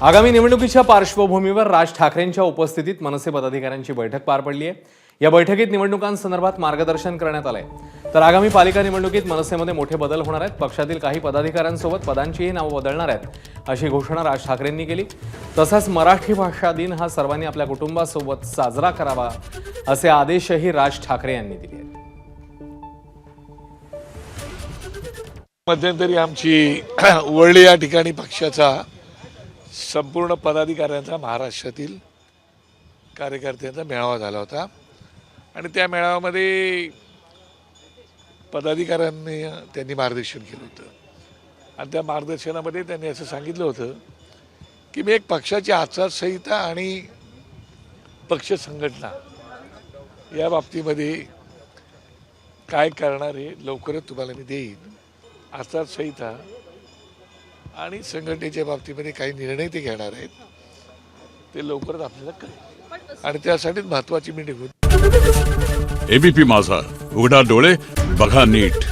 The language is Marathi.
आगामी निवडणुकीच्या पार्श्वभूमीवर राज ठाकरेंच्या उपस्थितीत मनसे पदाधिकाऱ्यांची बैठक पार पडली आहे। या बैठकीत निवडणुकांसंदर्भात मार्गदर्शन करण्यात आलंय। तर आगामी पालिका निवडणुकीत मनसेमध्ये मोठे बदल होणार आहेत। पक्षातील काही पदाधिकाऱ्यांसोबत पदांचीही नावं बदलणार आहेत अशी घोषणा राज ठाकरेंनी केली। तसंच मराठी भाषा दिन हा सर्वांनी आपल्या कुटुंबासोबत साजरा करावा असे आदेशही राज ठाकरे यांनी दिले आहेत। मध्यंतरी आमची वरळी या ठिकाणी पक्षाचा संपूर्ण पदाधिकाऱ्यांचा महाराष्ट्रातील कार्यकर्त्यांचा मेळावा झाला होता आणि त्या मेळाव्यामध्ये पदाधिकाऱ्यांनी त्यांनी मार्गदर्शन केलं होतं आणि त्या मार्गदर्शनामध्ये त्यांनी असं सांगितलं होतं की मी एक पक्षाची आचारसंहिता आणि पक्ष संघटना या बाबतीमध्ये काय करणार आहे लवकरच तुम्हाला मी देईन। आचारसंहिता आणि संघटनेच्या बाबतीमध्ये काही निर्णय ते घेणार आहेत, ते लवकरच आपल्याला कळेल आणि त्यासाठीच महत्त्वाची मीटिंग होती। एबीपी माझा, उघडा डोळे बघा नीट।